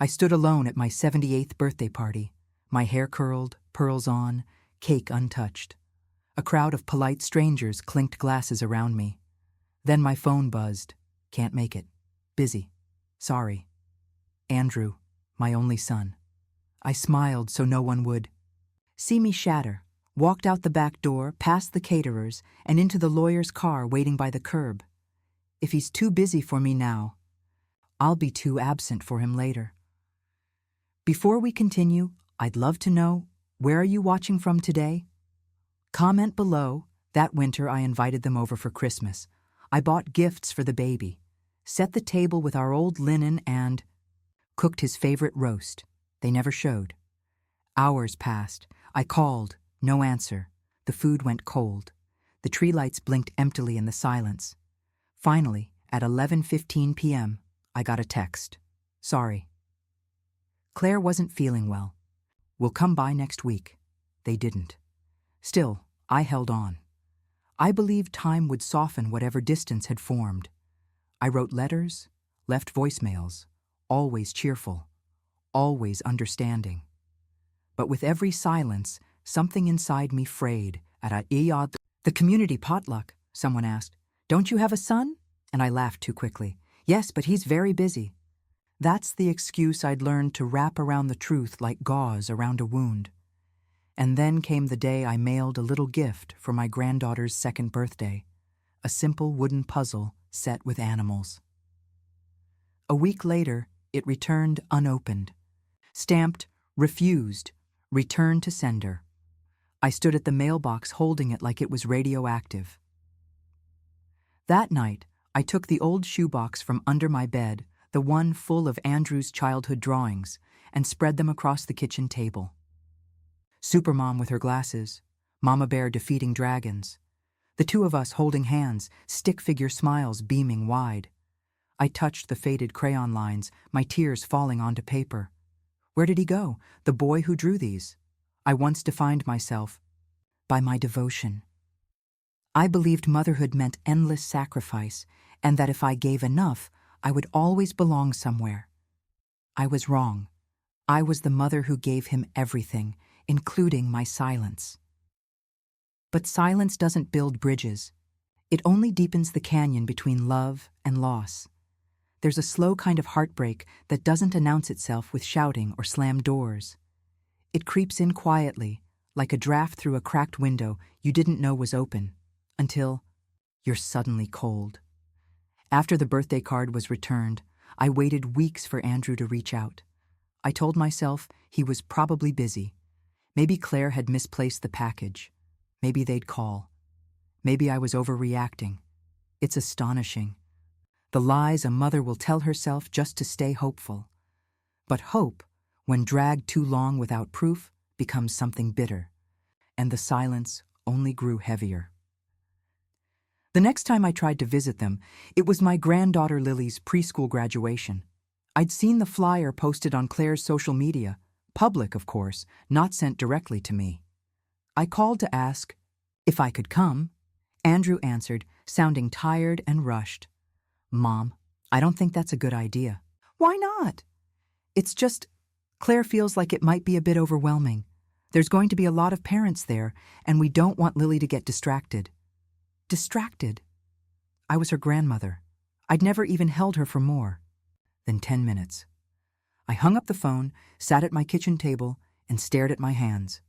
I stood alone at my 78th birthday party, my hair curled, pearls on, cake untouched. A crowd of polite strangers clinked glasses around me. Then my phone buzzed. Can't make it. Busy. Sorry. Andrew, my only son. I smiled so no one would see me shatter, walked out the back door, past the caterers, and into the lawyer's car waiting by the curb. If he's too busy for me now, I'll be too absent for him later. Before we continue, I'd love to know, where are you watching from today? Comment below. That winter I invited them over for Christmas. I bought gifts for the baby, set the table with our old linen, and cooked his favorite roast. They never showed. Hours passed. I called. No answer. The food went cold. The tree lights blinked emptily in the silence. Finally, at 11:15 p.m., I got a text. Sorry. Claire wasn't feeling well. We'll come by next week. They didn't. Still, I held on. I believed time would soften whatever distance had formed. I wrote letters, left voicemails, always cheerful, always understanding. But with every silence, something inside me frayed. The community potluck, someone asked. Don't you have a son? And I laughed too quickly. Yes, but he's very busy. That's the excuse I'd learned to wrap around the truth like gauze around a wound. And then came the day I mailed a little gift for my granddaughter's 2nd birthday, a simple wooden puzzle set with animals. A week later, it returned unopened, stamped, refused, returned to sender. I stood at the mailbox holding it like it was radioactive. That night, I took the old shoebox from under my bed, the one full of Andrew's childhood drawings, and spread them across the kitchen table. Supermom with her glasses, Mama Bear defeating dragons, the two of us holding hands, stick figure smiles beaming wide. I touched the faded crayon lines, my tears falling onto paper. Where did he go, the boy who drew these? I once defined myself by my devotion. I believed motherhood meant endless sacrifice, and that if I gave enough, I would always belong somewhere. I was wrong. I was the mother who gave him everything, including my silence. But silence doesn't build bridges. It only deepens the canyon between love and loss. There's a slow kind of heartbreak that doesn't announce itself with shouting or slammed doors. It creeps in quietly, like a draft through a cracked window you didn't know was open, until you're suddenly cold. After the birthday card was returned, I waited weeks for Andrew to reach out. I told myself he was probably busy. Maybe Claire had misplaced the package. Maybe they'd call. Maybe I was overreacting. It's astonishing. The lies a mother will tell herself just to stay hopeful. But hope, when dragged too long without proof, becomes something bitter. And the silence only grew heavier. The next time I tried to visit them, it was my granddaughter Lily's preschool graduation. I'd seen the flyer posted on Claire's social media, public, of course, not sent directly to me. I called to ask if I could come. Andrew answered, sounding tired and rushed. Mom, I don't think that's a good idea. Why not? It's just, Claire feels like it might be a bit overwhelming. There's going to be a lot of parents there, and we don't want Lily to get distracted. Distracted? I was her grandmother. I'd never even held her for more than 10 minutes. I hung up the phone, sat at my kitchen table, and stared at my hands.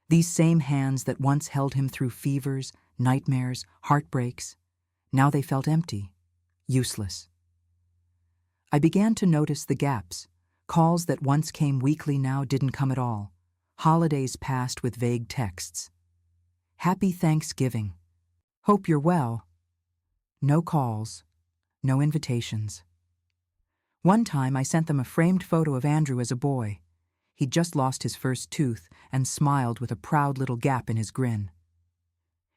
These same hands that once held him through fevers, nightmares, heartbreaks. Now they felt empty, useless. I began to notice the gaps. Calls that once came weekly now didn't come at all. Holidays passed with vague texts. Happy Thanksgiving. Hope you're well. No calls, no invitations. One time I sent them a framed photo of Andrew as a boy. He'd just lost his first tooth and smiled with a proud little gap in his grin.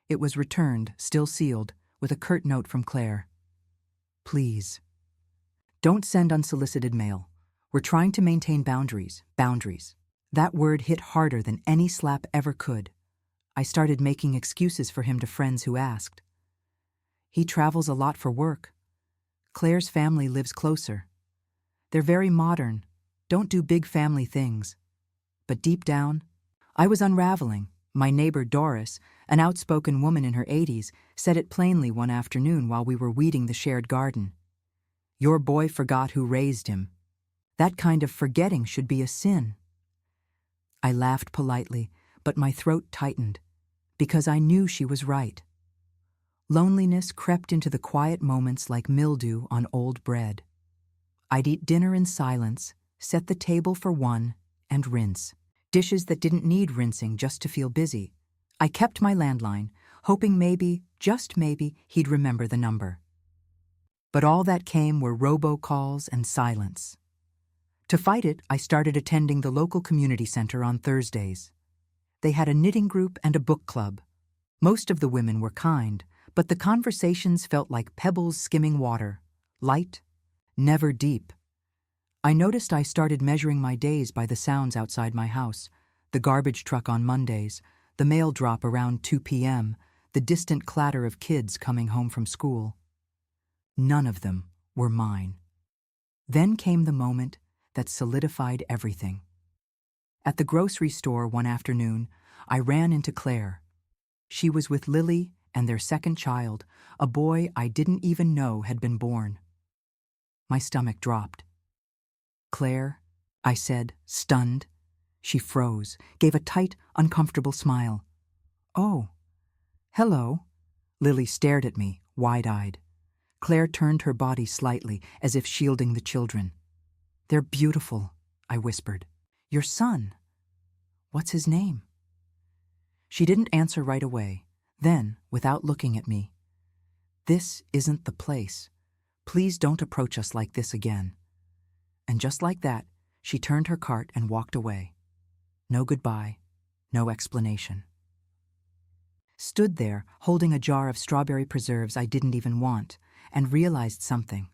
It was returned, still sealed, with a curt note from Claire. Please, don't send unsolicited mail. We're trying to maintain boundaries. Boundaries. That word hit harder than any slap ever could. I started making excuses for him to friends who asked. He travels a lot for work. Claire's family lives closer. They're very modern, don't do big family things. But deep down, I was unraveling. My neighbor Doris, an outspoken woman in her 80s, said it plainly one afternoon while we were weeding the shared garden. Your boy forgot who raised him. That kind of forgetting should be a sin. I laughed politely, but my throat tightened, because I knew she was right. Loneliness crept into the quiet moments like mildew on old bread. I'd eat dinner in silence, set the table for one, and rinse. Dishes that didn't need rinsing just to feel busy. I kept my landline, hoping maybe, just maybe, he'd remember the number. But all that came were robocalls and silence. To fight it, I started attending the local community center on Thursdays. They had a knitting group and a book club. Most of the women were kind, but the conversations felt like pebbles skimming water, light, never deep. I noticed I started measuring my days by the sounds outside my house, the garbage truck on Mondays, the mail drop around 2 p.m., the distant clatter of kids coming home from school. None of them were mine. Then came the moment that solidified everything. At the grocery store one afternoon, I ran into Claire. She was with Lily and their second child, a boy I didn't even know had been born. My stomach dropped. Claire, I said, stunned. She froze, gave a tight, uncomfortable smile. Oh, hello. Lily stared at me, wide-eyed. Claire turned her body slightly, as if shielding the children. They're beautiful, I whispered. Your son. What's his name? She didn't answer right away. Then, without looking at me, this isn't the place. Please don't approach us like this again. And just like that, she turned her cart and walked away. No goodbye, no explanation. Stood there, holding a jar of strawberry preserves I didn't even want, and realized something.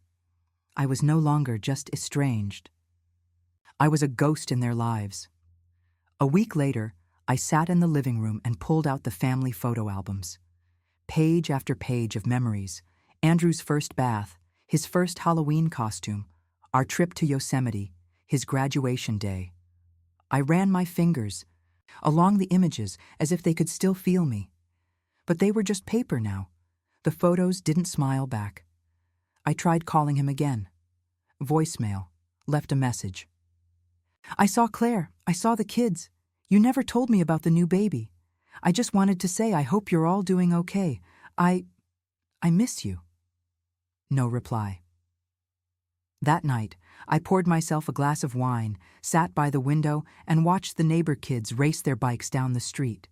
I was no longer just estranged. I was a ghost in their lives. A week later, I sat in the living room and pulled out the family photo albums. Page after page of memories. Andrew's first bath, his first Halloween costume, our trip to Yosemite, his graduation day. I ran my fingers along the images as if they could still feel me. But they were just paper now. The photos didn't smile back. I tried calling him again. Voicemail. Left a message. I saw Claire. I saw the kids. You never told me about the new baby. I just wanted to say I hope you're all doing okay. I miss you. No reply. That night, I poured myself a glass of wine, sat by the window, and watched the neighbor kids race their bikes down the street.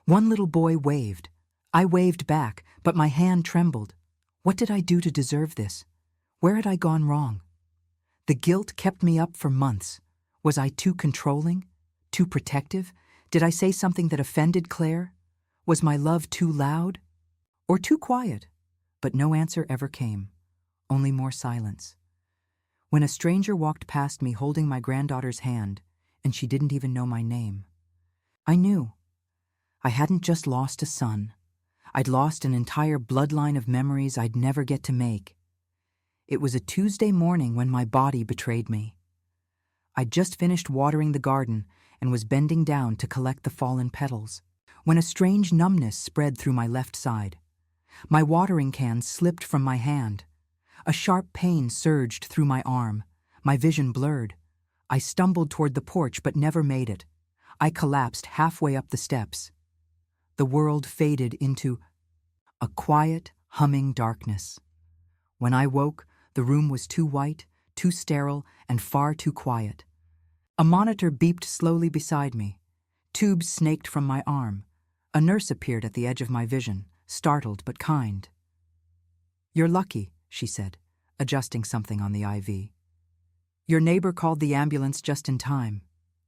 One little boy waved. I waved back, but my hand trembled. What did I do to deserve this? Where had I gone wrong? The guilt kept me up for months. Was I too controlling? Too protective? Did I say something that offended Claire? Was my love too loud? Or too quiet? But no answer ever came. Only more silence. When a stranger walked past me holding my granddaughter's hand, and she didn't even know my name, I knew. I hadn't just lost a son. I'd lost an entire bloodline of memories I'd never get to make. It was a Tuesday morning when my body betrayed me. I'd just finished watering the garden and was bending down to collect the fallen petals, when a strange numbness spread through my left side. My watering can slipped from my hand. A sharp pain surged through my arm. My vision blurred. I stumbled toward the porch but never made it. I collapsed halfway up the steps. The world faded into a quiet, humming darkness. When I woke, the room was too white, too sterile, and far too quiet. A monitor beeped slowly beside me. Tubes snaked from my arm. A nurse appeared at the edge of my vision, startled but kind. You're lucky, she said, adjusting something on the IV. Your neighbor called the ambulance just in time.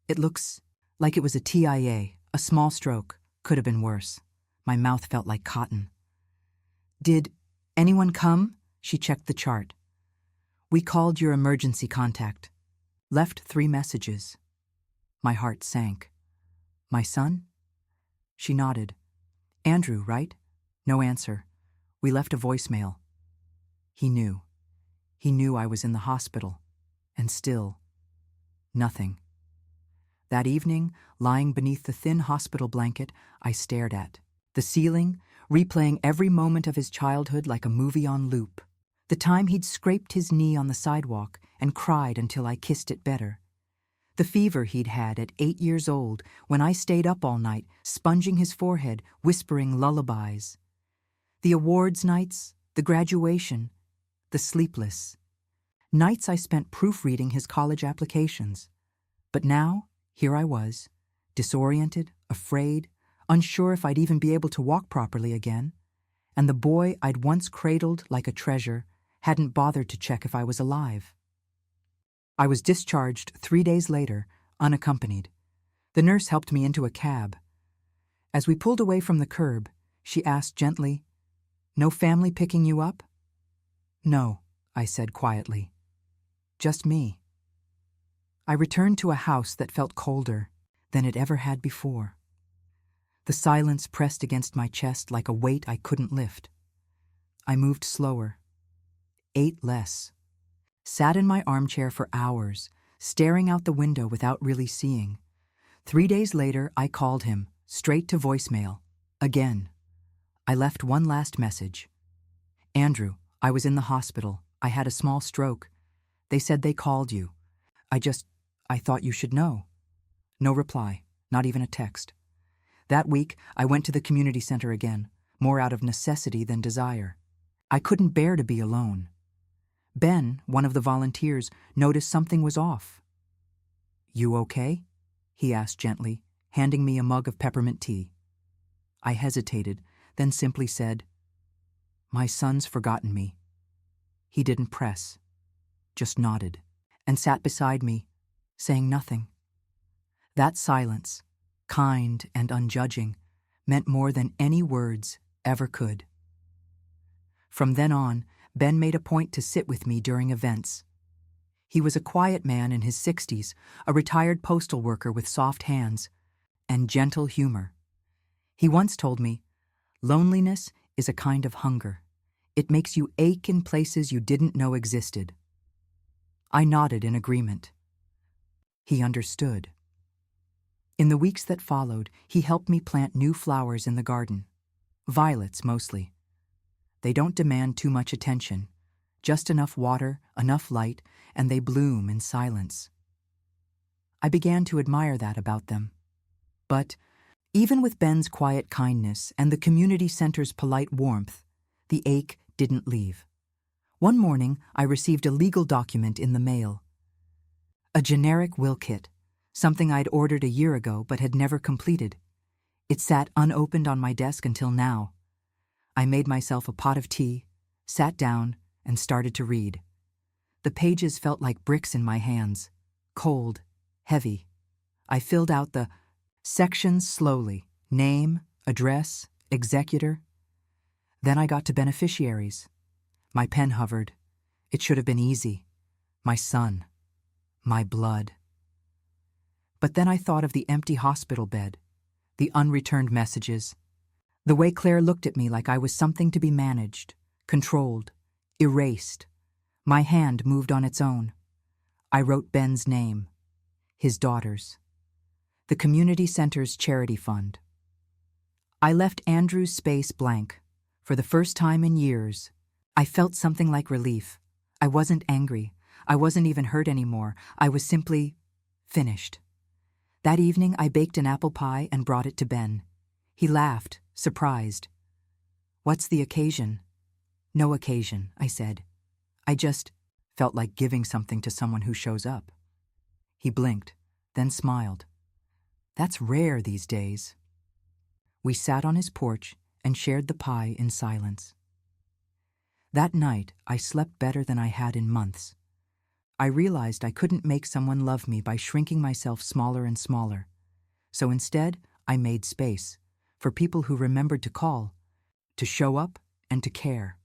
It looks like it was a TIA, a small stroke. Could have been worse. My mouth felt like cotton. Did anyone come? She checked the chart. We called your emergency contact. Left 3 messages. My heart sank. My son? She nodded. Andrew, right? No answer. We left a voicemail. He knew. He knew I was in the hospital. And still, Nothing. That evening, lying beneath the thin hospital blanket, I stared at the ceiling, replaying every moment of his childhood like a movie on loop. The time he'd scraped his knee on the sidewalk and cried until I kissed it better. The fever he'd had at 8 years old when I stayed up all night, sponging his forehead, whispering lullabies. The awards nights, the graduation, the sleepless. Nights I spent proofreading his college applications. But now, here I was, disoriented, afraid, unsure if I'd even be able to walk properly again, and the boy I'd once cradled like a treasure hadn't bothered to check if I was alive. I was discharged 3 days later, unaccompanied. The nurse helped me into a cab. As we pulled away from the curb, she asked gently, "No family picking you up?" "No," I said quietly. "Just me." I returned to a house that felt colder than it ever had before. The silence pressed against my chest like a weight I couldn't lift. I moved slower, ate less, sat in my armchair for hours, staring out the window without really seeing. 3 days later, I called him, straight to voicemail. Again. I left one last message. "Andrew, I was in the hospital. I had a small stroke. They said they called you. I thought you should know." No reply, not even a text. That week, I went to the community center again, more out of necessity than desire. I couldn't bear to be alone. Ben, one of the volunteers, noticed something was off. "You okay?" he asked gently, handing me a mug of peppermint tea. I hesitated, then simply said, "My son's forgotten me." He didn't press, just nodded, and sat beside me, saying nothing. That silence, kind and unjudging, meant more than any words ever could. From then on, Ben made a point to sit with me during events. He was a quiet man in his 60s, a retired postal worker with soft hands and gentle humor. He once told me, "Loneliness is a kind of hunger. It makes you ache in places you didn't know existed." I nodded in agreement. He understood. In the weeks that followed, he helped me plant new flowers in the garden. Violets, mostly. They don't demand too much attention. Just enough water, enough light, and they bloom in silence. I began to admire that about them. But even with Ben's quiet kindness and the community center's polite warmth, the ache didn't leave. One morning, I received a legal document in the mail. A generic will kit, something I'd ordered a year ago but had never completed. It sat unopened on my desk until now. I made myself a pot of tea, sat down, and started to read. The pages felt like bricks in my hands, cold, heavy. I filled out the sections slowly, name, address, executor. Then I got to beneficiaries. My pen hovered. It should have been easy. My son. My blood. But then I thought of the empty hospital bed, the unreturned messages, the way Claire looked at me like I was something to be managed, controlled, erased. My hand moved on its own. I wrote Ben's name, his daughter's, the community center's charity fund. I left Andrew's space blank. For the first time in years, I felt something like relief. I wasn't angry. I wasn't even hurt anymore. I was simply finished. That evening, I baked an apple pie and brought it to Ben. He laughed, surprised. "What's the occasion?" "No occasion," I said. "I just felt like giving something to someone who shows up." He blinked, then smiled. "That's rare these days." We sat on his porch and shared the pie in silence. That night, I slept better than I had in months. I realized I couldn't make someone love me by shrinking myself smaller and smaller. So instead, I made space for people who remembered to call, to show up, and to care.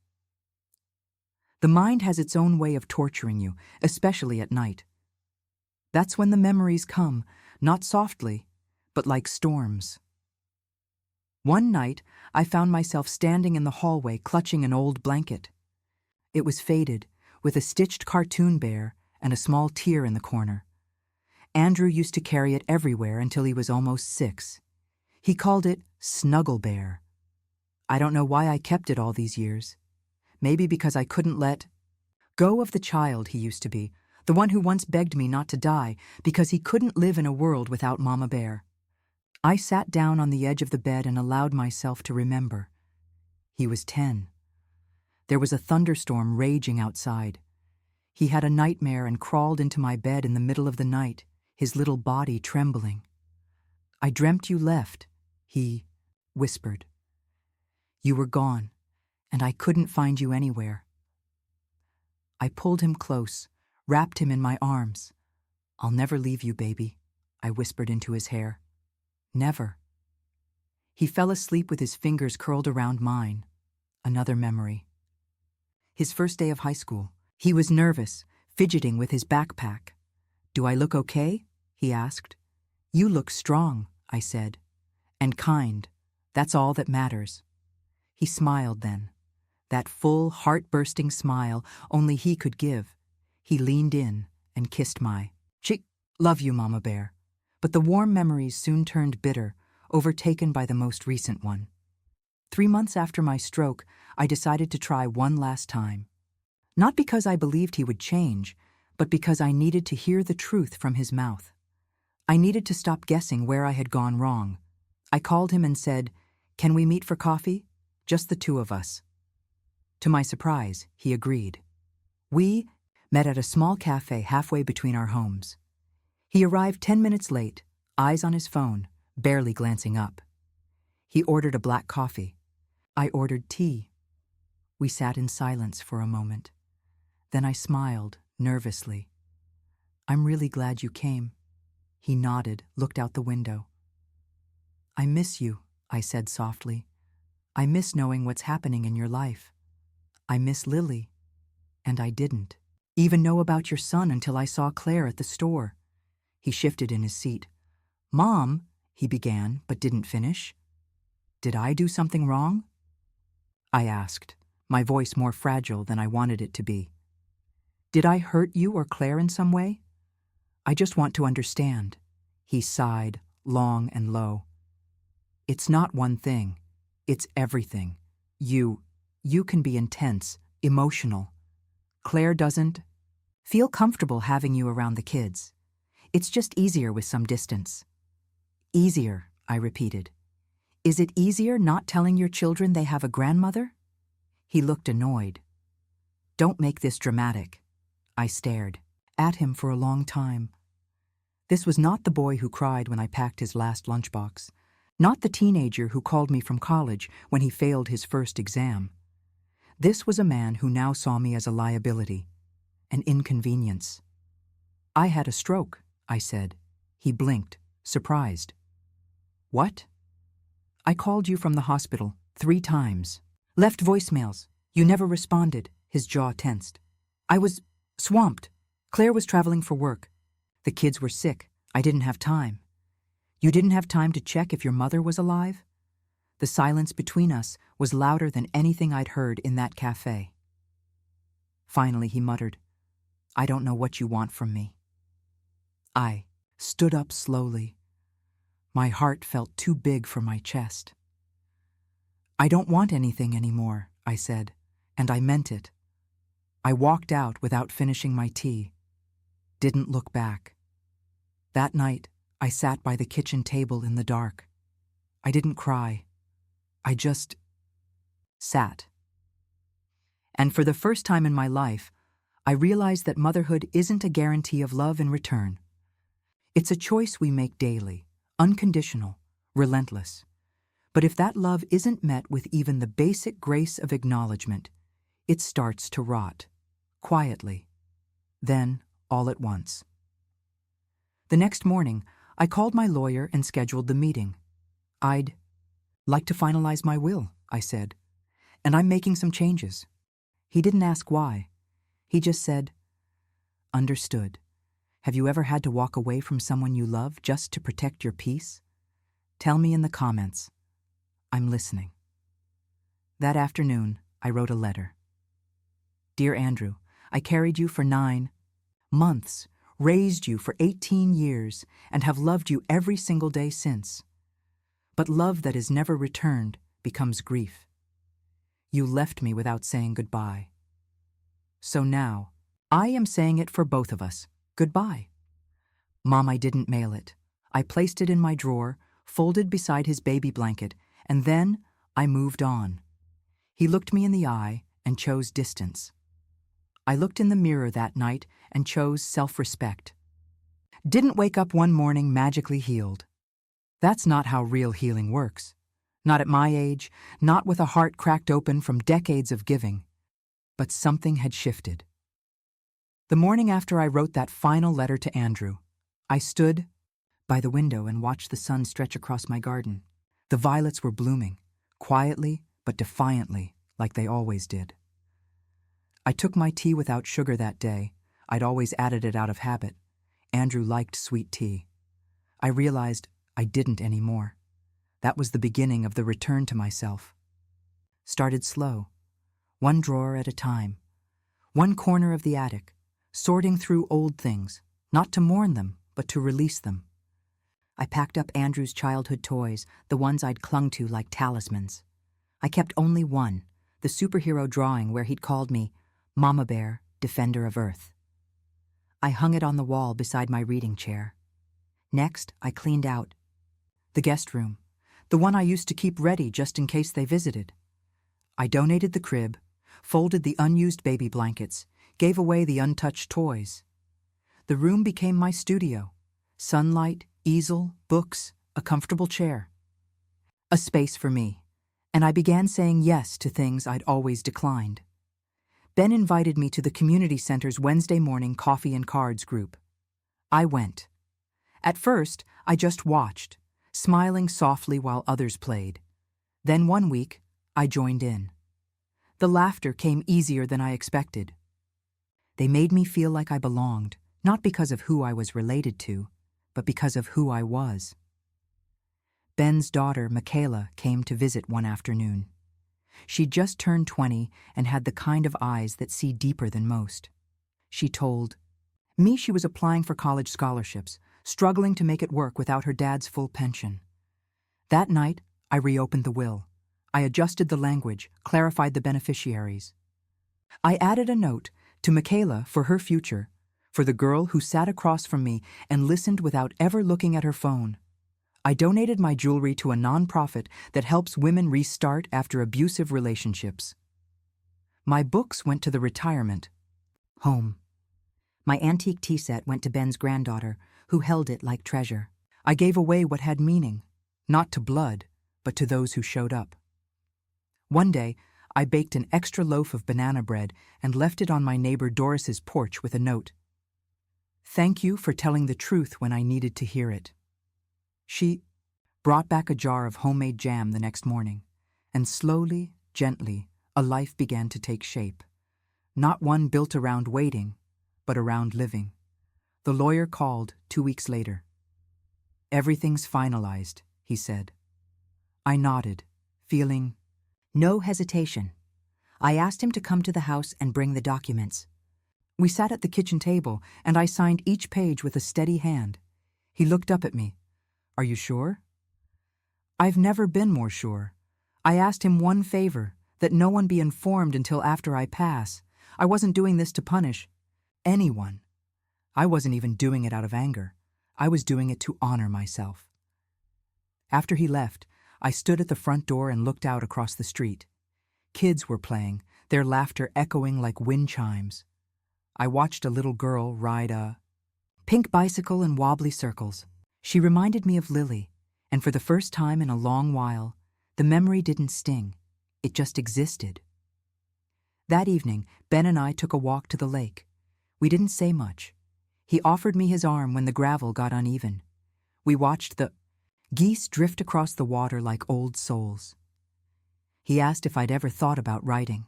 The mind has its own way of torturing you, especially at night. That's when the memories come, not softly, but like storms. One night, I found myself standing in the hallway clutching an old blanket. It was faded, with a stitched cartoon bear and a small tear in the corner. Andrew used to carry it everywhere until he was almost 6. He called it Snuggle Bear. I don't know why I kept it all these years. Maybe because I couldn't let go of the child he used to be, the one who once begged me not to die because he couldn't live in a world without Mama Bear. I sat down on the edge of the bed and allowed myself to remember. He was 10. There was a thunderstorm raging outside. He had a nightmare and crawled into my bed in the middle of the night, his little body trembling. "I dreamt you left," he whispered. "You were gone, and I couldn't find you anywhere." I pulled him close, wrapped him in my arms. "I'll never leave you, baby," I whispered into his hair. "Never." He fell asleep with his fingers curled around mine. Another memory. His first day of high school. He was nervous, fidgeting with his backpack. "Do I look okay?" he asked. "You look strong," I said. "And kind. That's all that matters." He smiled then. That full, heart-bursting smile only he could give. He leaned in and kissed my cheek. "Love you, Mama Bear." But the warm memories soon turned bitter, overtaken by the most recent one. 3 months after my stroke, I decided to try one last time. Not because I believed he would change, but because I needed to hear the truth from his mouth. I needed to stop guessing where I had gone wrong. I called him and said, "Can we meet for coffee? Just the two of us." To my surprise, he agreed. We met at a small cafe halfway between our homes. He arrived 10 minutes late, eyes on his phone, barely glancing up. He ordered a black coffee. I ordered tea. We sat in silence for a moment. Then I smiled, nervously. "I'm really glad you came." He nodded, looked out the window. "I miss you," I said softly. "I miss knowing what's happening in your life. I miss Lily." And I didn't even know about your son until I saw Claire at the store. He shifted in his seat. "Mom," he began, but didn't finish. "Did I do something wrong?" I asked, my voice more fragile than I wanted it to be. "Did I hurt you or Claire in some way? I just want to understand." He sighed, long and low. "It's not one thing. It's everything. You can be intense, emotional. Claire doesn't feel comfortable having you around the kids. It's just easier with some distance." "Easier," I repeated. "Is it easier not telling your children they have a grandmother?" He looked annoyed. "Don't make this dramatic." I stared at him for a long time. This was not the boy who cried when I packed his last lunchbox, not the teenager who called me from college when he failed his first exam. This was a man who now saw me as a liability, an inconvenience. "I had a stroke," I said. He blinked, surprised. "What?" "I called you from the hospital 3 times. Left voicemails. You never responded." His jaw tensed. "I was swamped. Claire was traveling for work. The kids were sick. I didn't have time." "You didn't have time to check if your mother was alive?" The silence between us was louder than anything I'd heard in that cafe. Finally, he muttered, "I don't know what you want from me." I stood up slowly. My heart felt too big for my chest. "I don't want anything anymore," I said, and I meant it. I walked out without finishing my tea. Didn't look back. That night, I sat by the kitchen table in the dark. I didn't cry. I just sat. And for the first time in my life, I realized that motherhood isn't a guarantee of love in return. It's a choice we make daily, unconditional, relentless. But if that love isn't met with even the basic grace of acknowledgement, it starts to rot, quietly, then all at once. The next morning, I called my lawyer and scheduled the meeting. "I'd like to finalize my will," I said, "and I'm making some changes." He didn't ask why. He just said, "Understood. Have you ever had to walk away from someone you love just to protect your peace? Tell me in the comments. I'm listening." That afternoon, I wrote a letter. "Dear Andrew, I carried you for 9 months, raised you for 18 years, and have loved you every single day since. But love that is never returned becomes grief. You left me without saying goodbye. So now, I am saying it for both of us. Goodbye. Mom, I didn't mail it. I placed it in my drawer, folded beside his baby blanket, and then I moved on. He looked me in the eye and chose distance. I looked in the mirror that night and chose self-respect. Didn't wake up one morning magically healed. That's not how real healing works. Not at my age, not with a heart cracked open from decades of giving. But something had shifted. The morning after I wrote that final letter to Andrew, I stood by the window and watched the sun stretch across my garden. The violets were blooming, quietly but defiantly, like they always did. I took my tea without sugar that day. I'd always added it out of habit. Andrew liked sweet tea. I realized I didn't anymore. That was the beginning of the return to myself. Started slow, one drawer at a time, one corner of the attic, sorting through old things, not to mourn them, but to release them. I packed up Andrew's childhood toys, the ones I'd clung to like talismans. I kept only one, the superhero drawing where he'd called me Mama Bear, Defender of Earth. I hung it on the wall beside my reading chair. Next, I cleaned out the guest room, the one I used to keep ready just in case they visited. I donated the crib, folded the unused baby blankets, gave away the untouched toys. The room became my studio. Sunlight, easel, books, a comfortable chair. A space for me, and I began saying yes to things I'd always declined. Ben invited me to the community center's Wednesday morning coffee and cards group. I went. At first, I just watched, smiling softly while others played. Then one week, I joined in. The laughter came easier than I expected. They made me feel like I belonged, not because of who I was related to, but because of who I was. Ben's daughter, Michaela, came to visit one afternoon. She'd just turned 20 and had the kind of eyes that see deeper than most. She told me she was applying for college scholarships, struggling to make it work without her dad's full pension. That night, I reopened the will. I adjusted the language, clarified the beneficiaries. I added a note to Michaela for her future, for the girl who sat across from me and listened without ever looking at her phone. I donated my jewelry to a nonprofit that helps women restart after abusive relationships. My books went to the retirement home. My antique tea set went to Ben's granddaughter, who held it like treasure. I gave away what had meaning, not to blood, but to those who showed up. One day, I baked an extra loaf of banana bread and left it on my neighbor Doris's porch with a note. Thank you for telling the truth when I needed to hear it. She brought back a jar of homemade jam the next morning, and slowly, gently, a life began to take shape. Not one built around waiting, but around living. The lawyer called 2 weeks later. Everything's finalized, he said. I nodded, feeling no hesitation. I asked him to come to the house and bring the documents. We sat at the kitchen table, and I signed each page with a steady hand. He looked up at me. Are you sure? I've never been more sure. I asked him one favor, that no one be informed until after I pass. I wasn't doing this to punish anyone. I wasn't even doing it out of anger. I was doing it to honor myself. After he left, I stood at the front door and looked out across the street. Kids were playing, their laughter echoing like wind chimes. I watched a little girl ride a pink bicycle in wobbly circles. She reminded me of Lily, and for the first time in a long while, the memory didn't sting. It just existed. That evening, Ben and I took a walk to the lake. We didn't say much. He offered me his arm when the gravel got uneven. We watched the geese drift across the water like old souls. He asked if I'd ever thought about writing.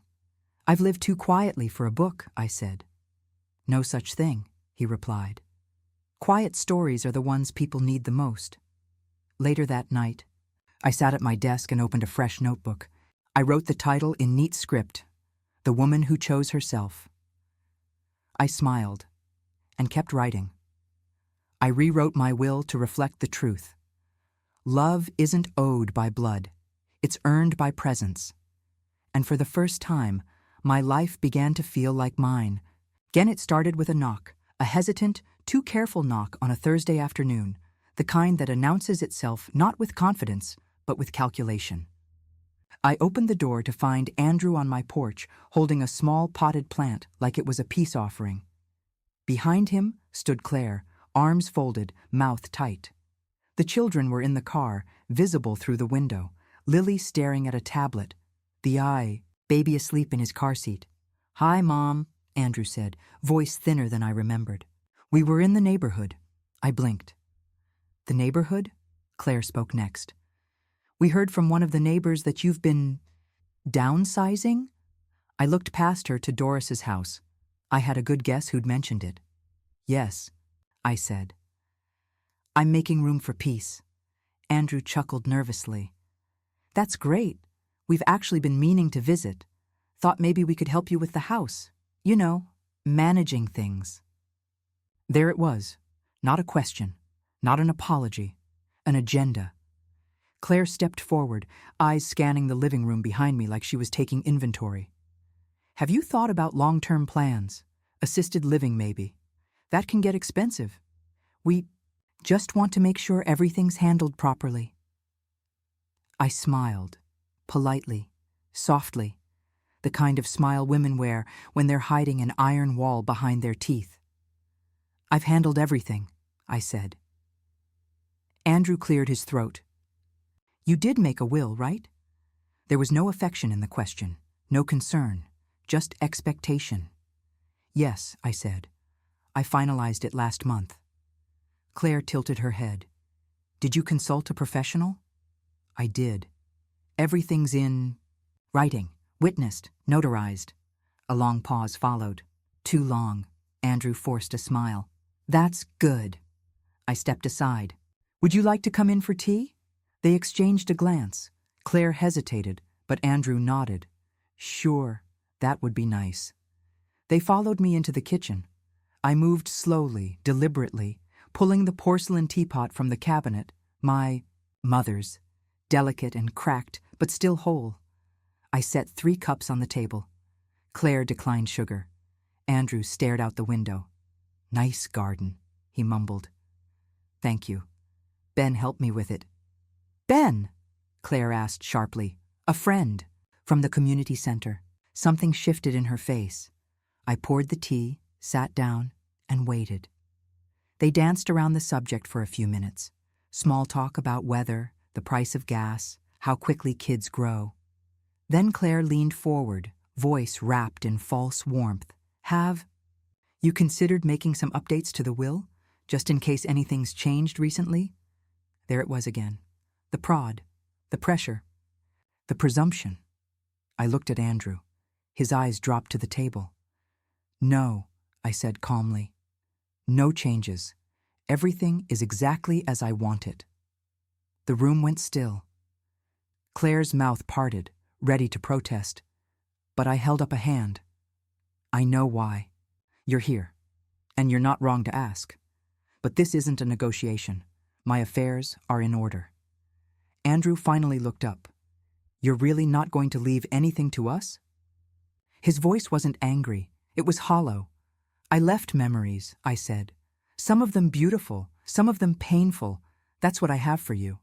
I've lived too quietly for a book, I said. No such thing, he replied. Quiet stories are the ones people need the most. Later that night, I sat at my desk and opened a fresh notebook. I wrote the title in neat script, The Woman Who Chose Herself. I smiled and kept writing. I rewrote my will to reflect the truth. Love isn't owed by blood. It's earned by presence. And for the first time, my life began to feel like mine. Again, it started with a knock, a hesitant, too careful knock on a Thursday afternoon, the kind that announces itself not with confidence, but with calculation. I opened the door to find Andrew on my porch, holding a small potted plant like it was a peace offering. Behind him stood Claire, arms folded, mouth tight. The children were in the car, visible through the window, Lily staring at a tablet, baby asleep in his car seat. "Hi, Mom," Andrew said, voice thinner than I remembered. "We were in the neighborhood." I blinked. "The neighborhood?" Claire spoke next. "We heard from one of the neighbors that you've been downsizing?" I looked past her to Doris's house. I had a good guess who'd mentioned it. "Yes," I said. "I'm making room for peace." Andrew chuckled nervously. "That's great. We've actually been meaning to visit. Thought maybe we could help you with the house. You know, managing things." There it was. Not a question. Not an apology. An agenda. Claire stepped forward, eyes scanning the living room behind me like she was taking inventory. "Have you thought about long-term plans? Assisted living, maybe? That can get expensive. We just want to make sure everything's handled properly." I smiled, politely, softly, the kind of smile women wear when they're hiding an iron wall behind their teeth. "I've handled everything," I said. Andrew cleared his throat. "You did make a will, right?" There was no affection in the question, no concern, just expectation. "Yes," I said. "I finalized it last month." Claire tilted her head. "Did you consult a professional?" "I did. Everything's in writing, witnessed, notarized." A long pause followed. Too long. Andrew forced a smile. "That's good." I stepped aside. "Would you like to come in for tea?" They exchanged a glance. Claire hesitated, but Andrew nodded. "Sure, that would be nice." They followed me into the kitchen. I moved slowly, deliberately, pulling the porcelain teapot from the cabinet, my mother's, delicate and cracked, but still whole. I set 3 cups on the table. Claire declined sugar. Andrew stared out the window. "Nice garden," he mumbled. "Thank you. Ben helped me with it." "Ben?" Claire asked sharply. "A friend from the community center." Something shifted in her face. I poured the tea, sat down, and waited. They danced around the subject for a few minutes. Small talk about weather, the price of gas, how quickly kids grow. Then Claire leaned forward, voice wrapped in false warmth. "Have you considered making some updates to the will, just in case anything's changed recently?" There it was again. The prod, the pressure, the presumption. I looked at Andrew. His eyes dropped to the table. "No," I said calmly. "No changes. Everything is exactly as I want it." The room went still. Claire's mouth parted, ready to protest. But I held up a hand. "I know why. You're here. And you're not wrong to ask. But this isn't a negotiation. My affairs are in order." Andrew finally looked up. "You're really not going to leave anything to us?" His voice wasn't angry. It was hollow. "I left memories," I said. "Some of them beautiful, some of them painful. That's what I have for you."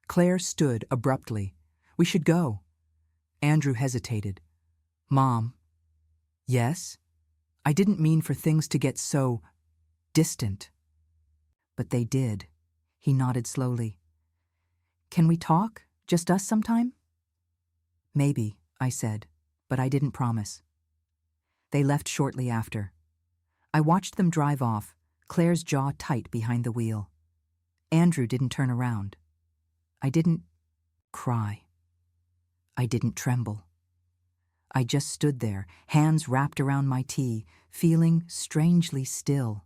Claire stood abruptly. "We should go." Andrew hesitated. "Mom." "Yes?" I didn't mean for things to get so distant. But they did. He nodded slowly. "Can we talk? Just us sometime?" "Maybe," I said, but I didn't promise. They left shortly after. I watched them drive off, Claire's jaw tight behind the wheel. Andrew didn't turn around. I didn't cry. I didn't tremble. I just stood there, hands wrapped around my tea, feeling strangely still.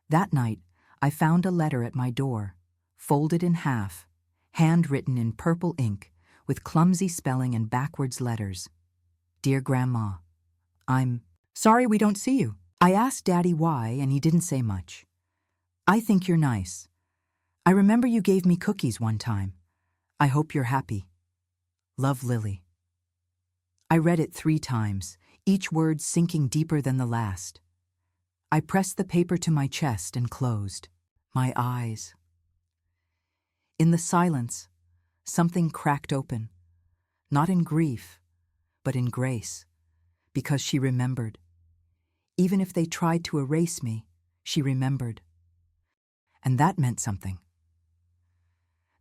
That night, I found a letter at my door, folded in half, handwritten in purple ink, with clumsy spelling and backwards letters. "Dear Grandma, I'm sorry we don't see you." I asked Daddy why, and he didn't say much. I think you're nice. I remember you gave me cookies one time. I hope you're happy. Love, Lily. I read it 3 times, each word sinking deeper than the last. I pressed the paper to my chest and closed my eyes. In the silence, something cracked open, not in grief, but in grace, because she remembered. Even if they tried to erase me, she remembered. And that meant something.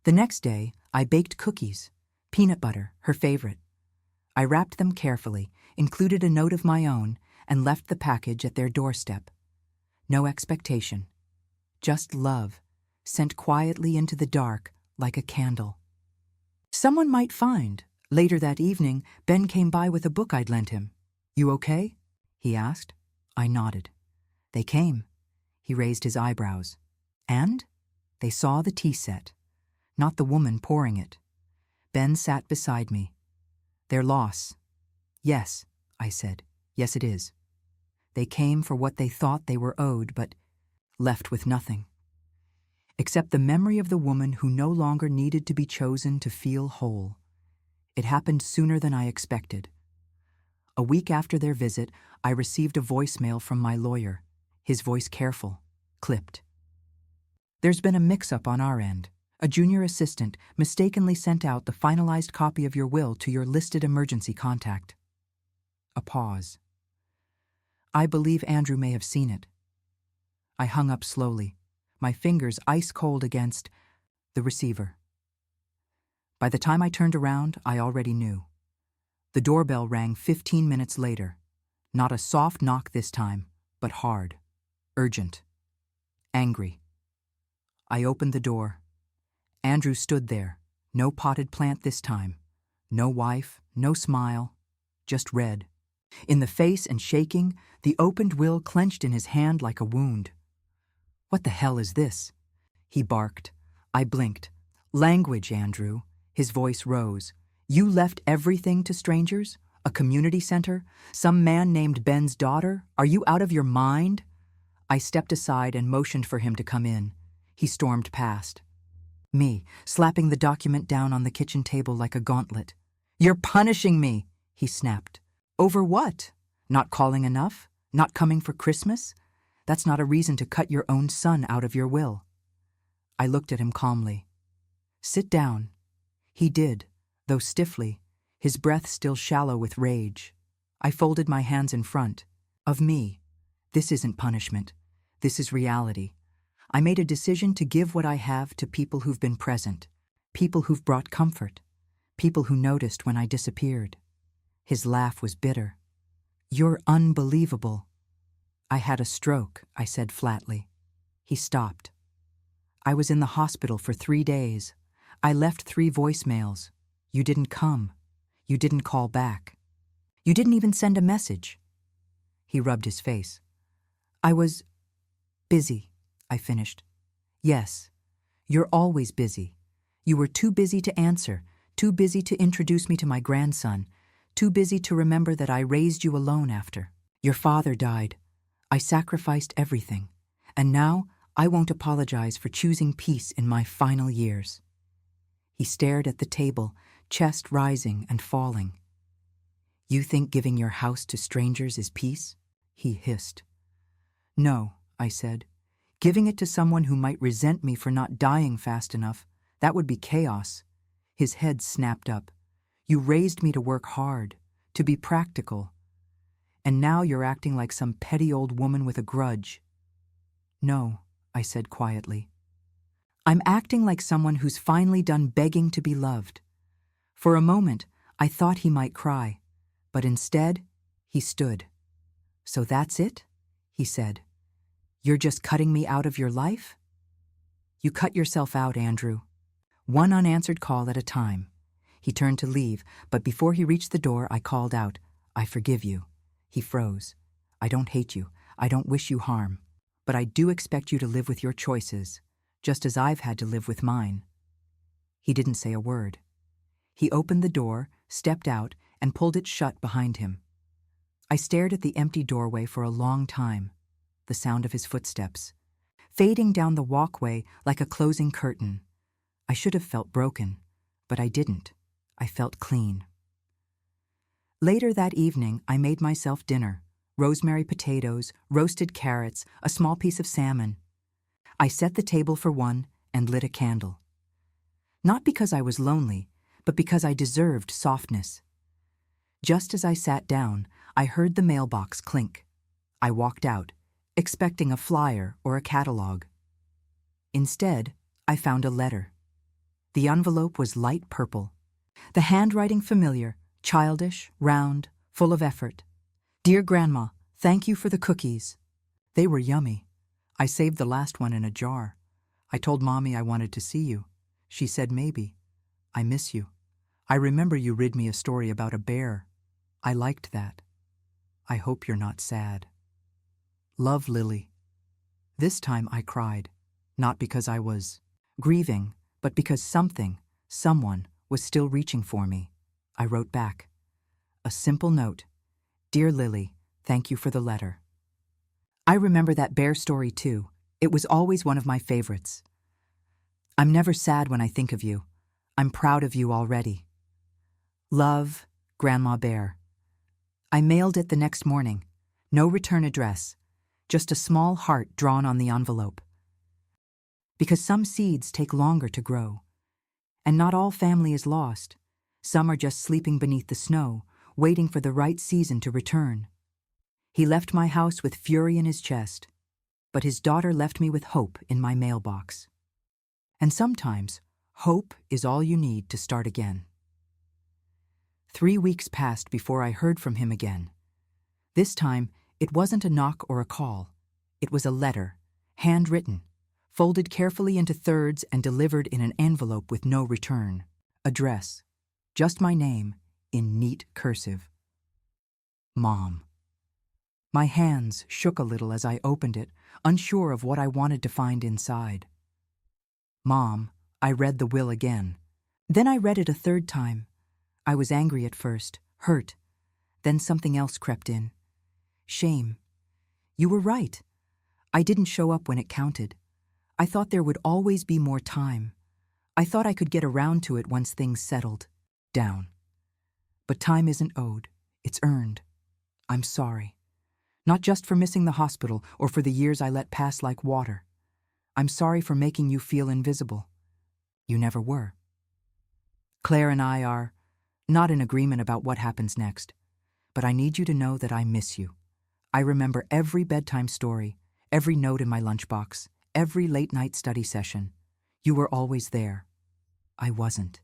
The next day, I baked cookies, peanut butter, her favorite. I wrapped them carefully, included a note of my own, and left the package at their doorstep. No expectation, just love, sent quietly into the dark like a candle. Someone might find. Later that evening, Ben came by with a book I'd lent him. You okay? He asked. I nodded. They came. He raised his eyebrows. And? They saw the tea set, not the woman pouring it. Ben sat beside me. Their loss. Yes, I said. Yes, it is. They came for what they thought they were owed, but left with nothing. Except the memory of the woman who no longer needed to be chosen to feel whole. It happened sooner than I expected. A week after their visit, I received a voicemail from my lawyer, his voice careful, clipped. There's been a mix-up on our end. A junior assistant mistakenly sent out the finalized copy of your will to your listed emergency contact. A pause. I believe Andrew may have seen it. I hung up slowly, my fingers ice-cold against the receiver. By the time I turned around, I already knew. The doorbell rang 15 minutes later. Not a soft knock this time, but hard, urgent, angry. I opened the door. Andrew stood there, no potted plant this time, no wife, no smile, just red. In the face and shaking, the opened will clenched in his hand like a wound. What the hell is this? He barked. I blinked. Language, Andrew. His voice rose. You left everything to strangers? A community center? Some man named Ben's daughter? Are you out of your mind? I stepped aside and motioned for him to come in. He stormed past. Me, slapping the document down on the kitchen table like a gauntlet. You're punishing me, he snapped. Over what? Not calling enough? Not coming for Christmas? That's not a reason to cut your own son out of your will. I looked at him calmly. Sit down. He did, though stiffly, his breath still shallow with rage. I folded my hands in front. Of me. This isn't punishment. This is reality. I made a decision to give what I have to people who've been present, people who've brought comfort, people who noticed when I disappeared. His laugh was bitter. You're unbelievable. I had a stroke, I said flatly. He stopped. I was in the hospital for 3 days. I left 3 voicemails. You didn't come. You didn't call back. You didn't even send a message. He rubbed his face. I was busy, I finished. Yes, you're always busy. You were too busy to answer, too busy to introduce me to my grandson, too busy to remember that I raised you alone after. Your father died. I sacrificed everything, and now I won't apologize for choosing peace in my final years. He stared at the table, chest rising and falling. You think giving your house to strangers is peace? He hissed. No, I said. Giving it to someone who might resent me for not dying fast enough, that would be chaos. His head snapped up. You raised me to work hard, to be practical. And now you're acting like some petty old woman with a grudge. No, I said quietly. I'm acting like someone who's finally done begging to be loved. For a moment, I thought he might cry, but instead, he stood. So that's it? He said. You're just cutting me out of your life? You cut yourself out, Andrew. One unanswered call at a time. He turned to leave, but before he reached the door, I called out, I forgive you. He froze. I don't hate you. I don't wish you harm. But I do expect you to live with your choices, just as I've had to live with mine. He didn't say a word. He opened the door, stepped out, and pulled it shut behind him. I stared at the empty doorway for a long time, the sound of his footsteps, fading down the walkway like a closing curtain. I should have felt broken, but I didn't. I felt clean. Later that evening, I made myself dinner: rosemary potatoes, roasted carrots, a small piece of salmon. I set the table for one and lit a candle. Not because I was lonely, but because I deserved softness. Just as I sat down, I heard the mailbox clink. I walked out, expecting a flyer or a catalog. Instead, I found a letter. The envelope was light purple. The handwriting familiar, childish, round, full of effort. "Dear Grandma, thank you for the cookies. They were yummy. I saved the last one in a jar. I told Mommy I wanted to see you. She said maybe. I miss you. I remember you read me a story about a bear. I liked that. I hope you're not sad. Love, Lily." This time I cried, not because I was grieving, but because someone was still reaching for me. I wrote back. A simple note: "Dear Lily, thank you for the letter." I remember that bear story too. It was always one of my favorites. I'm never sad when I think of you. I'm proud of you already. Love, Grandma Bear. I mailed it the next morning. No return address, just a small heart drawn on the envelope. Because some seeds take longer to grow. And not all family is lost. Some are just sleeping beneath the snow, waiting for the right season to return. He left my house with fury in his chest, but his daughter left me with hope in my mailbox. And sometimes, hope is all you need to start again. 3 weeks passed before I heard from him again. This time, it wasn't a knock or a call. It was a letter, handwritten, folded carefully into thirds and delivered in an envelope with no return. Address, just my name, in neat cursive. Mom. My hands shook a little as I opened it, unsure of what I wanted to find inside. Mom, I read the will again. Then I read it a third time. I was angry at first, hurt. Then something else crept in. Shame. You were right. I didn't show up when it counted. I thought there would always be more time. I thought I could get around to it once things settled down. But time isn't owed. It's earned. I'm sorry. Not just for missing the hospital or for the years I let pass like water. I'm sorry for making you feel invisible. You never were. Claire and I are not in agreement about what happens next, but I need you to know that I miss you. I remember every bedtime story, every note in my lunchbox, every late-night study session. You were always there. I wasn't.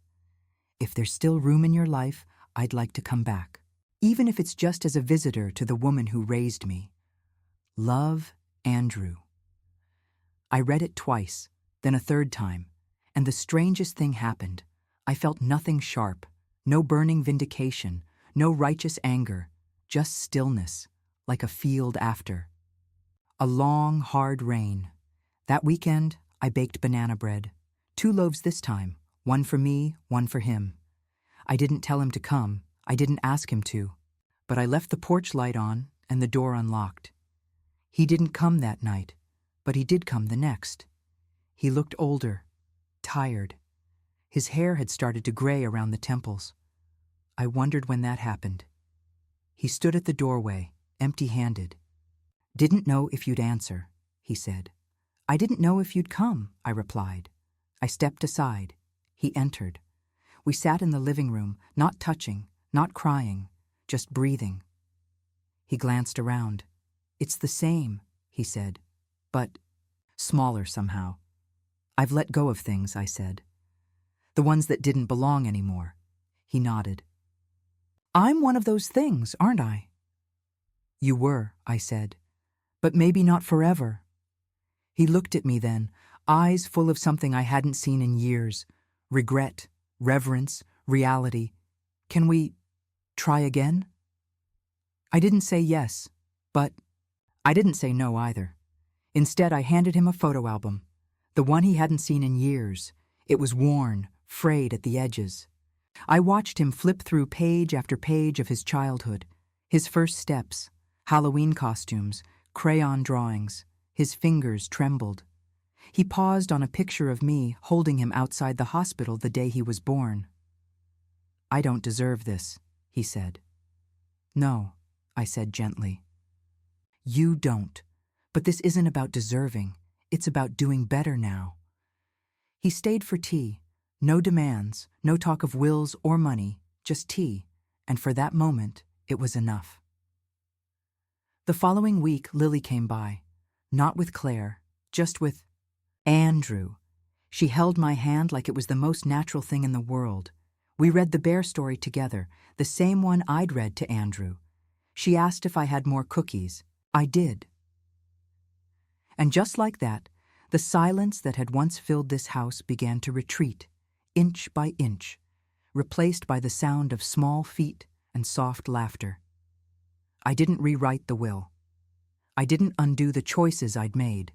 If there's still room in your life, I'd like to come back, even if it's just as a visitor to the woman who raised me. Love, Andrew. I read it twice, then a third time, and the strangest thing happened. I felt nothing sharp, no burning vindication, no righteous anger, just stillness, like a field after. A long, hard rain. That weekend, I baked banana bread. 2 loaves this time, one for me, one for him. I didn't tell him to come. I didn't ask him to. But I left the porch light on and the door unlocked. He didn't come that night, but he did come the next. He looked older, tired. His hair had started to gray around the temples. I wondered when that happened. He stood at the doorway, empty-handed. "Didn't know if you'd answer," he said. "I didn't know if you'd come," I replied. I stepped aside. He entered. We sat in the living room, not touching, not crying, just breathing. He glanced around. "It's the same," he said, "but smaller somehow. I've let go of things," I said. "The ones that didn't belong anymore." He nodded. "I'm one of those things, aren't I?" "You were," I said, "but maybe not forever." He looked at me then, eyes full of something I hadn't seen in years. Regret, reverence, reality. "Can we try again?" I didn't say yes, but I didn't say no either. Instead, I handed him a photo album, the one he hadn't seen in years. It was worn, frayed at the edges. I watched him flip through page after page of his childhood, his first steps, Halloween costumes, crayon drawings. His fingers trembled. He paused on a picture of me holding him outside the hospital the day he was born. "I don't deserve this," he said. "No," I said gently. "You don't. But this isn't about deserving. It's about doing better now." He stayed for tea. No demands, no talk of wills or money, just tea, and for that moment, it was enough. The following week, Lily came by. Not with Claire, just with Andrew. She held my hand like it was the most natural thing in the world. We read the bear story together, the same one I'd read to Andrew. She asked if I had more cookies. I did. And just like that, the silence that had once filled this house began to retreat, inch by inch, replaced by the sound of small feet and soft laughter. I didn't rewrite the will. I didn't undo the choices I'd made.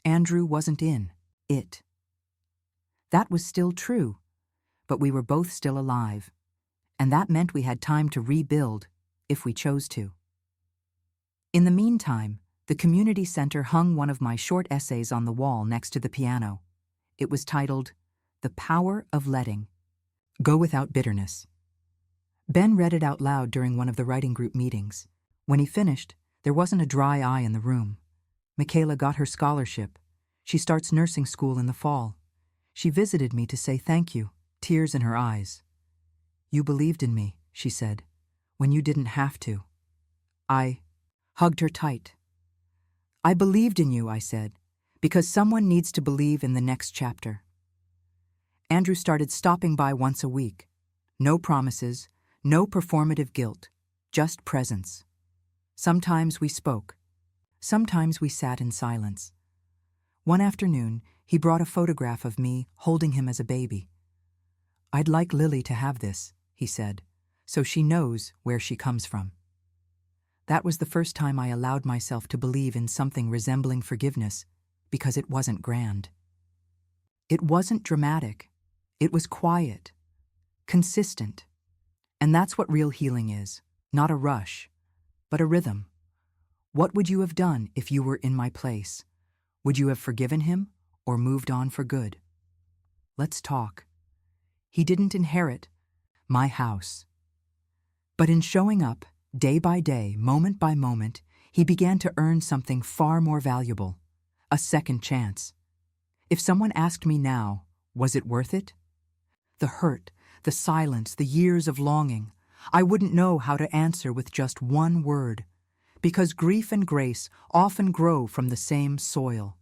Andrew wasn't in it. That was still true, but we were both still alive, and that meant we had time to rebuild if we chose to. In the meantime, the community center hung one of my short essays on the wall next to the piano. It was titled, "The Power of Letting Go Without Bitterness." Ben read it out loud during one of the writing group meetings. When he finished, there wasn't a dry eye in the room. Michaela got her scholarship. She starts nursing school in the fall. She visited me to say thank you, tears in her eyes. "You believed in me," she said, "when you didn't have to." I hugged her tight. "I believed in you," I said, "because someone needs to believe in the next chapter." Andrew started stopping by once a week. No promises, no performative guilt, just presence. Sometimes we spoke. Sometimes we sat in silence. One afternoon, he brought a photograph of me holding him as a baby. "I'd like Lily to have this," he said, "so she knows where she comes from." That was the first time I allowed myself to believe in something resembling forgiveness, because it wasn't grand. It wasn't dramatic. It was quiet, consistent. And that's what real healing is, not a rush, but a rhythm. What would you have done if you were in my place? Would you have forgiven him or moved on for good? Let's talk. He didn't inherit my house. But in showing up, day by day, moment by moment, he began to earn something far more valuable, a second chance. If someone asked me now, was it worth it? The hurt, the silence, the years of longing, I wouldn't know how to answer with just one word, because grief and grace often grow from the same soil.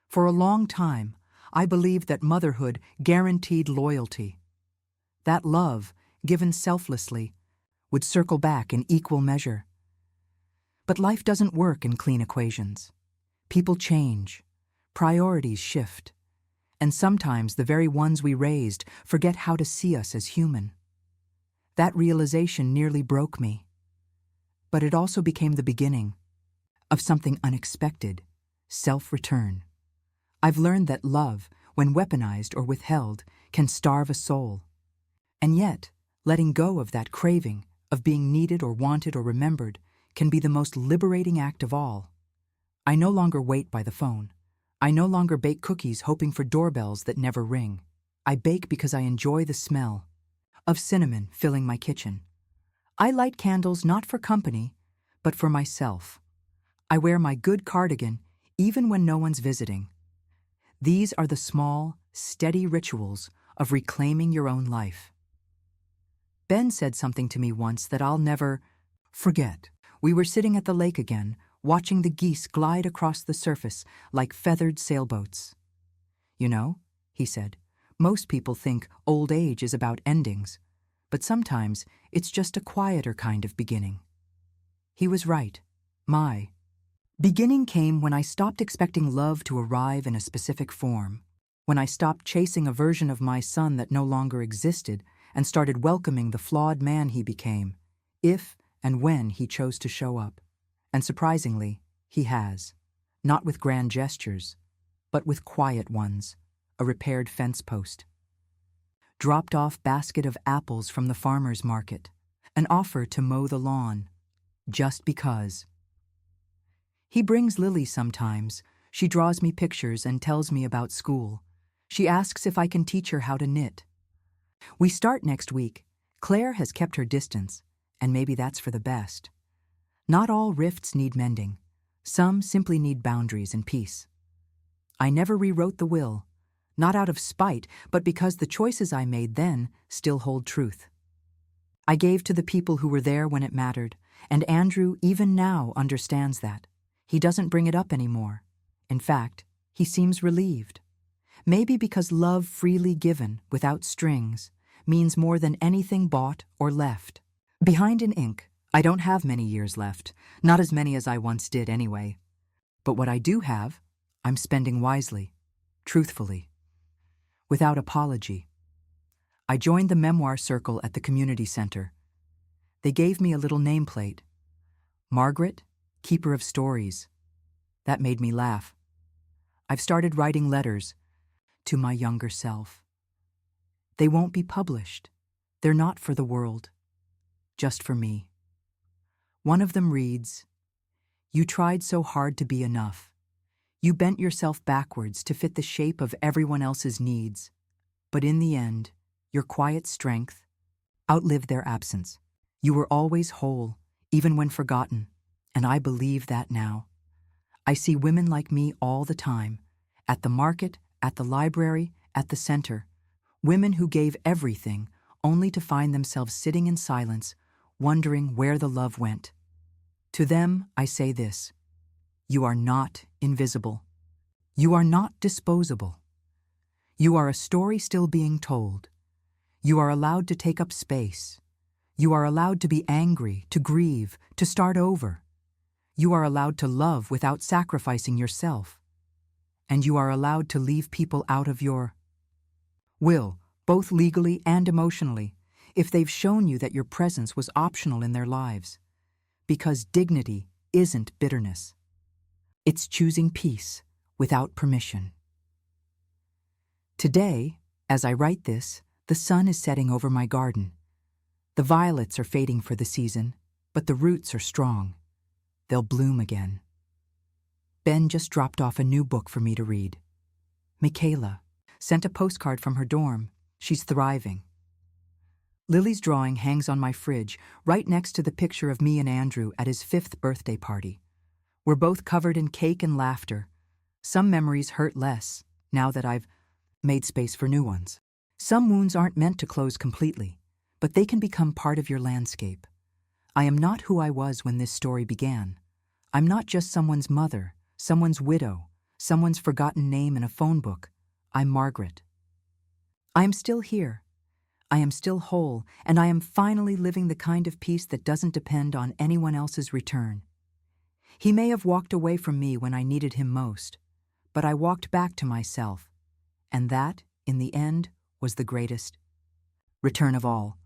For a long time, I believed that motherhood guaranteed loyalty. That love, given selflessly, would circle back in equal measure. But life doesn't work in clean equations. People change, priorities shift, and sometimes the very ones we raised forget how to see us as human. That realization nearly broke me. But it also became the beginning of something unexpected, self-return. I've learned that love, when weaponized or withheld, can starve a soul. And yet, letting go of that craving, of being needed or wanted or remembered, can be the most liberating act of all. I no longer wait by the phone. I no longer bake cookies hoping for doorbells that never ring. I bake because I enjoy the smell of cinnamon filling my kitchen. I light candles not for company, but for myself. I wear my good cardigan even when no one's visiting. These are the small, steady rituals of reclaiming your own life. Ben said something to me once that I'll never forget. We were sitting at the lake again, watching the geese glide across the surface like feathered sailboats. "You know," he said, "most people think old age is about endings, but sometimes it's just a quieter kind of beginning." He was right. My beginning came when I stopped expecting love to arrive in a specific form, when I stopped chasing a version of my son that no longer existed and started welcoming the flawed man he became, if and when he chose to show up. And surprisingly, he has. Not with grand gestures, but with quiet ones, a repaired fence post, dropped-off basket of apples from the farmer's market, an offer to mow the lawn, just because. He brings Lily sometimes, She draws me pictures and tells me about school. She asks if I can teach her how to knit. We start next week. Claire has kept her distance, and maybe that's for the best. Not all rifts need mending. Some simply need boundaries and peace. I never rewrote the will, not out of spite, but because the choices I made then still hold truth. I gave to the people who were there when it mattered, and Andrew even now understands that. He doesn't bring it up anymore. In fact, he seems relieved. Maybe because love freely given, without strings, means more than anything bought or left. Behind in ink, I don't have many years left, not as many as I once did anyway. But what I do have, I'm spending wisely, truthfully, without apology. I joined the memoir circle at the community center. They gave me a little nameplate. Margaret, Keeper of Stories. That made me laugh. I've started writing letters to my younger self. They won't be published. They're not for the world, just for me. One of them reads, "You tried so hard to be enough. You bent yourself backwards to fit the shape of everyone else's needs. But in the end, your quiet strength outlived their absence. You were always whole, even when forgotten, and I believe that now. I see women like me all the time, at the market, at the library, at the center, women who gave everything only to find themselves sitting in silence, wondering where the love went. To them, I say this: you are not invisible. You are not disposable. You are a story still being told. You are allowed to take up space. You are allowed to be angry, to grieve, to start over. You are allowed to love without sacrificing yourself. And you are allowed to leave people out of your will, both legally and emotionally, if they've shown you that your presence was optional in their lives. Because dignity isn't bitterness. It's choosing peace without permission." Today, as I write this, the sun is setting over my garden. The violets are fading for the season, but the roots are strong. They'll bloom again. Ben just dropped off a new book for me to read. Michaela sent a postcard from her dorm. She's thriving. Lily's drawing hangs on my fridge, right next to the picture of me and Andrew at his 5th birthday party. We're both covered in cake and laughter. Some memories hurt less, now that I've made space for new ones. Some wounds aren't meant to close completely, but they can become part of your landscape. I am not who I was when this story began. I'm not just someone's mother, someone's widow, someone's forgotten name in a phone book. I'm Margaret. I am still here. I am still whole, and I am finally living the kind of peace that doesn't depend on anyone else's return. He may have walked away from me when I needed him most, but I walked back to myself, and that, in the end, was the greatest return of all.